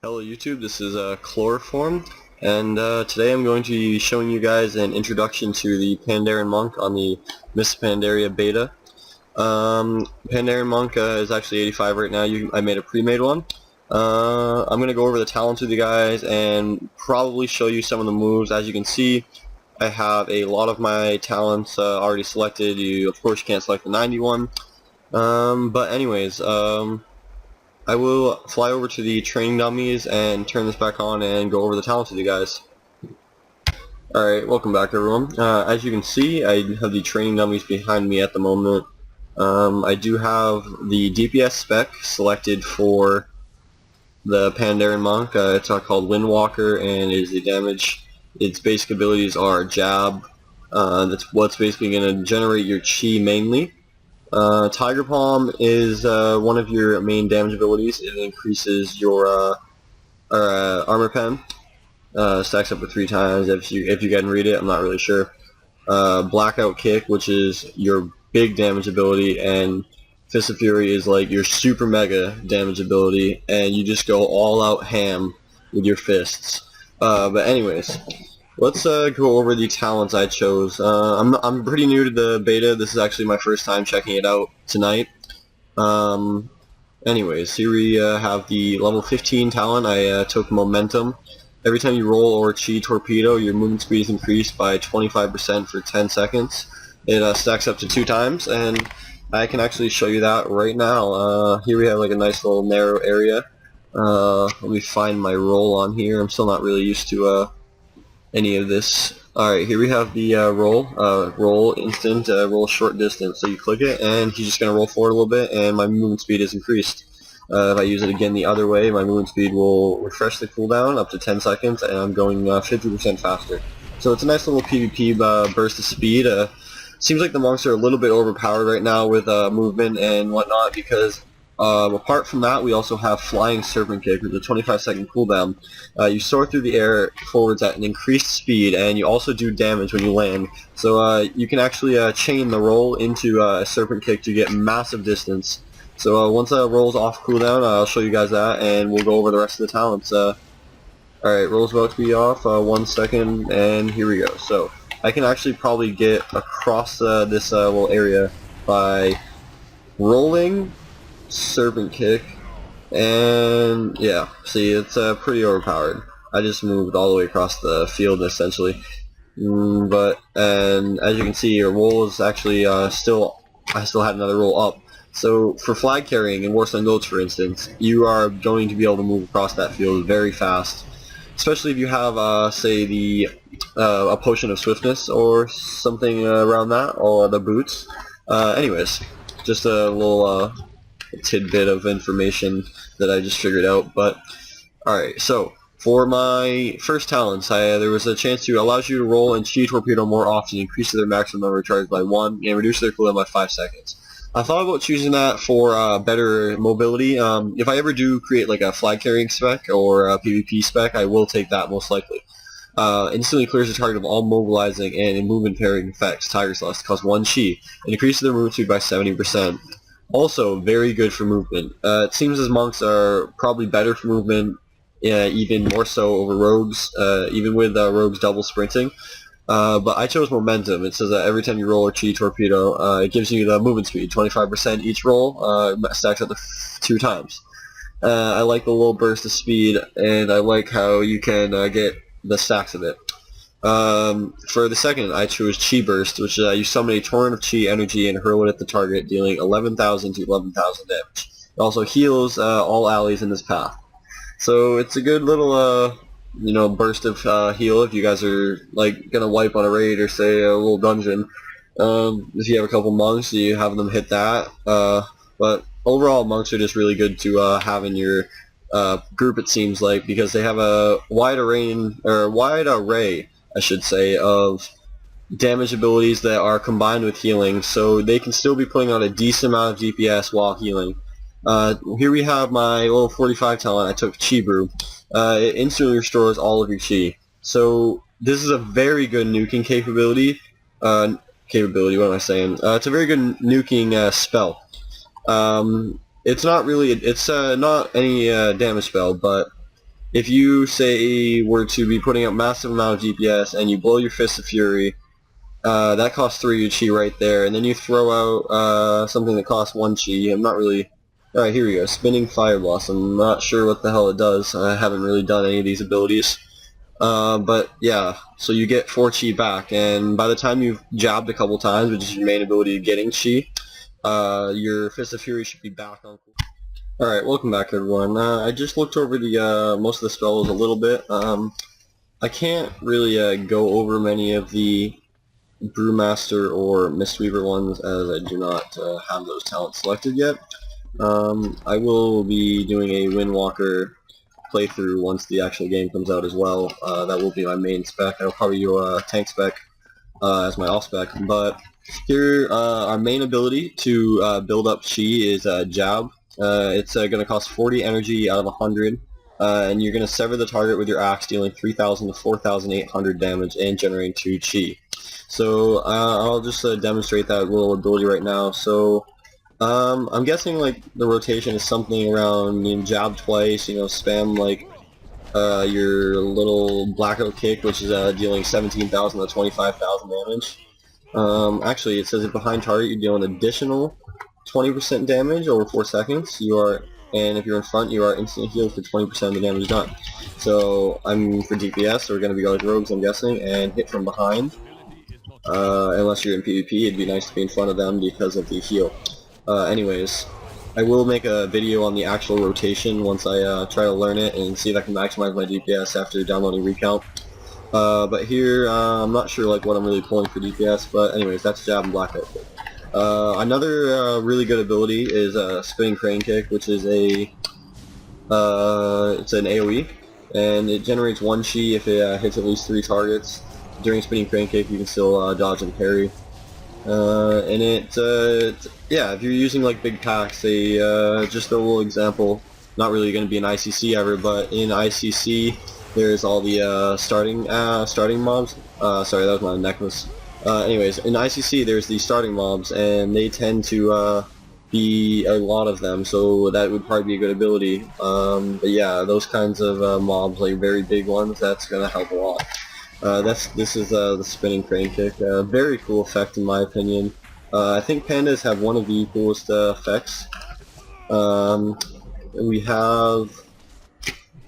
Hello YouTube, this is Chloroform, and today I'm going to be showing you guys an introduction to the Pandarian Monk on the Miss Pandaria beta. Pandarian Monk is actually 85 right now. I made a pre-made one. I'm going to go over the talents with you guys and probably show you some of the moves. As you can see, I have a lot of my talents already selected. You, of course, can't select the 91. But anyways, I will fly over to the training dummies and turn this back on and go over the talents with you guys. Alright, welcome back everyone. As you can see, I have the training dummies behind me at the moment. I do have the DPS spec selected for the Pandarian Monk. It's called Windwalker, and it is the damage. Its basic abilities are Jab. That's what's basically going to generate your chi mainly. Tiger Palm is one of your main damage abilities. It increases your armor pen. Stacks up to 3 times if you can read it. I'm not really sure. Blackout Kick, which is your big damage ability, and Fist of Fury is like your super mega damage ability, and you just go all out ham with your fists. But anyways, let's go over the talents I chose. I'm pretty new to the beta. This is actually my first time checking it out tonight. Anyways, here we have the level 15 talent. I took Momentum. Every time you roll or chi torpedo, your movement speed is increased by 25% for 10 seconds. It stacks up to 2 times, and I can actually show you that right now. Here we have like a nice little narrow area. Let me find my roll on here. I'm still not really used to any of this. Alright, here we have the roll instant, roll short distance. So you click it, and he's just going to roll forward a little bit, and my movement speed is increased. If I use it again the other way, my movement speed will refresh the cooldown up to 10 seconds, and I'm going 50% faster. So it's a nice little PvP burst of speed. Seems like the monks are a little bit overpowered right now with movement and whatnot, because apart from that, we also have Flying Serpent Kick with a 25-second cooldown. You soar through the air forwards at an increased speed, and you also do damage when you land. So you can actually chain the roll into a Serpent Kick to get massive distance. So once that rolls off cooldown, I'll show you guys that, and we'll go over the rest of the talents. Alright, roll's about to be off, 1 second, and here we go. So I can actually probably get across this little area by rolling, Serpent Kick, and yeah, see, it's pretty overpowered. I just moved all the way across the field essentially. And as you can see, your roll is actually I still had another roll up. So for flag carrying in Warstone Gulch, for instance, you are going to be able to move across that field very fast, especially if you have, say, a potion of swiftness or something around that, or the boots. Anyways, just a little tidbit of information that I just figured out. But alright, so for my first talents, there was a chance to allows you to roll and chi torpedo more often, increase their maximum number of charges by 1, and reduce their cooldown by 5 seconds. I thought about choosing that for better mobility. If I ever do create like a flag carrying spec or a PvP spec, I will take that most likely. Instantly clears the target of all mobilizing and movement pairing effects. Tiger Celeste costs 1 chi and increases their movement speed by 70%. Also, very good for movement. It seems as monks are probably better for movement, even more so over rogues, even with rogues double sprinting. But I chose Momentum. It says that every time you roll a chi torpedo, it gives you the movement speed, 25% each roll, stacks up to 2 times. I like the little burst of speed, and I like how you can get the stacks of it. For the second, I chose Chi Burst, which you summon a torrent of Chi energy and hurl it at the target, dealing 11,000 to 11,000 damage. It also heals all allies in this path. So it's a good little burst of heal if you guys are like gonna wipe on a raid or say a little dungeon. If you have a couple monks, you have them hit that. But overall, monks are just really good to have in your group, it seems like, because they have a wide array, I should say, of damage abilities that are combined with healing, so they can still be putting out a decent amount of DPS while healing. Here we have my level 45 talent. I took Chi Brew. It instantly restores all of your Chi. So this is a very good nuking capability. What am I saying? It's a very good nuking spell. It's not really, it's not any damage spell, but if you say were to be putting up massive amount of DPS and you blow your Fist of Fury, that costs 3 chi right there, and then you throw out something that costs 1 chi. I'm not really... Alright, here we go. Spinning Fire Blossom. I'm not sure what the hell it does. I haven't really done any of these abilities. But yeah, so you get 4 chi back, and by the time you've jabbed a couple times, which is your main ability of getting chi, your Fist of Fury should be back on. Alright, welcome back everyone. I just looked over the most of the spells a little bit. I can't really go over many of the Brewmaster or Mistweaver ones as I do not have those talents selected yet. I will be doing a Windwalker playthrough once the actual game comes out as well. That will be my main spec. I'll probably do a tank spec as my off spec. But here, our main ability to build up chi is Jab. It's going to cost 40 energy out of 100, and you're going to sever the target with your axe, dealing 3,000 to 4,800 damage and generating 2 chi. So I'll just demonstrate that little ability right now. So I'm guessing like the rotation is something around, jab twice, spam like your little blackout kick, which is dealing 17,000 to 25,000 damage. Actually, it says if behind target you deal an additional 20% damage over 4 seconds. And if you're in front, you are instantly healed for 20% of the damage done. So I'm for DPS, so we're going to be like rogues, I'm guessing, and hit from behind. Unless you're in PvP, it'd be nice to be in front of them because of the heal. Anyways, I will make a video on the actual rotation once I try to learn it and see if I can maximize my DPS after downloading Recount. But here, I'm not sure like what I'm really pulling for DPS, but anyways, that's Jab and Blackout. Another really good ability is Spinning Crane Kick, which is it's an AoE, and it generates 1 chi if it hits at least 3 targets. During Spinning Crane Kick, you can still dodge and parry. And yeah, if you're using like big packs, just a little example, not really going to be an ICC ever, but in ICC, there's all the starting mobs. Sorry, that was my necklace. Anyways, in ICC, there's the starting mobs, and they tend to be a lot of them, so that would probably be a good ability. But yeah, those kinds of mobs, like very big ones, that's going to help a lot. This is the Spinning Crane Kick. Very cool effect in my opinion. I think pandas have one of the coolest effects. We have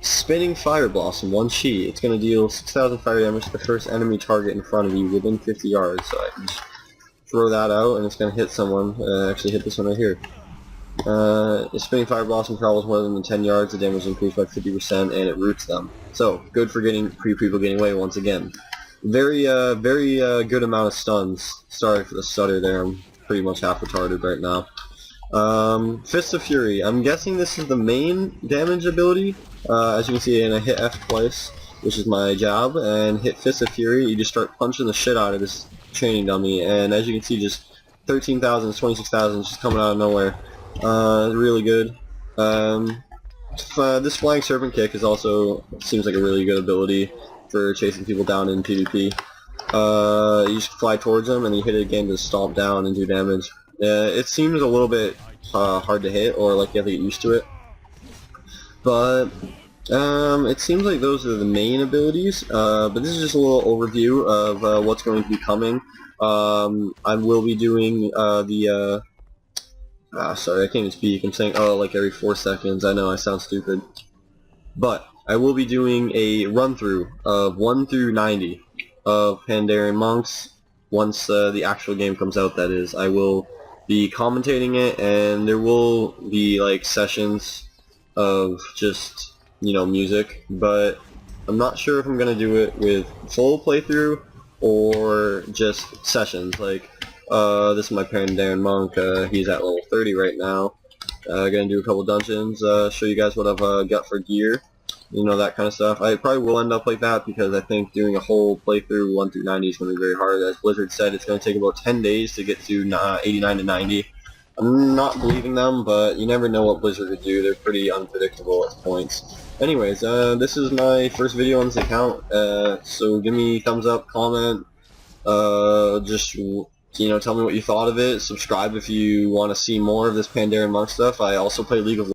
Spinning Fire Blossom, 1 chi. It's going to deal 6,000 fire damage to the first enemy target in front of you within 50 yards. So I can just throw that out and it's going to hit someone. Actually hit this one right here. Spinning Fire Blossom travels more than 10 yards, the damage is increased by 50% and it roots them. So, good for people getting away once again. Very good amount of stuns. Sorry for the stutter there, I'm pretty much half retarded right now. Fist of Fury. I'm guessing this is the main damage ability. As you can see, and I hit F twice, which is my jab, and hit Fist of Fury, you just start punching the shit out of this training dummy, and as you can see, just 13,000, 26,000 just coming out of nowhere. Really good. This Flying Serpent Kick is also seems like a really good ability for chasing people down in PvP. You just fly towards them and you hit it again to stomp down and do damage. It seems a little bit hard to hit, or like you have to get used to it. But it seems like those are the main abilities. But this is just a little overview of what's going to be coming. I will be doing sorry, I can't even speak. I'm saying like every 4 seconds. I know I sound stupid. But I will be doing a run-through of 1 through 90 of Pandarian Monks once the actual game comes out, that is. I will be commentating it, and there will be like sessions of just, music, but I'm not sure if I'm going to do it with full playthrough or just sessions. Like, this is my Pandaria Monk. He's at level 30 right now. Gonna do a couple dungeons, show you guys what I've got for gear, that kind of stuff. I probably will end up like that because I think doing a whole playthrough 1 through 90 is going to be very hard. As Blizzard said, it's going to take about 10 days to get to 89 to 90. I'm not believing them, but you never know what Blizzard would do. They're pretty unpredictable at points. Anyways, this is my first video on this account, so give me a thumbs up, comment, just tell me what you thought of it. Subscribe if you want to see more of this Pandarian Monk stuff. I also play League of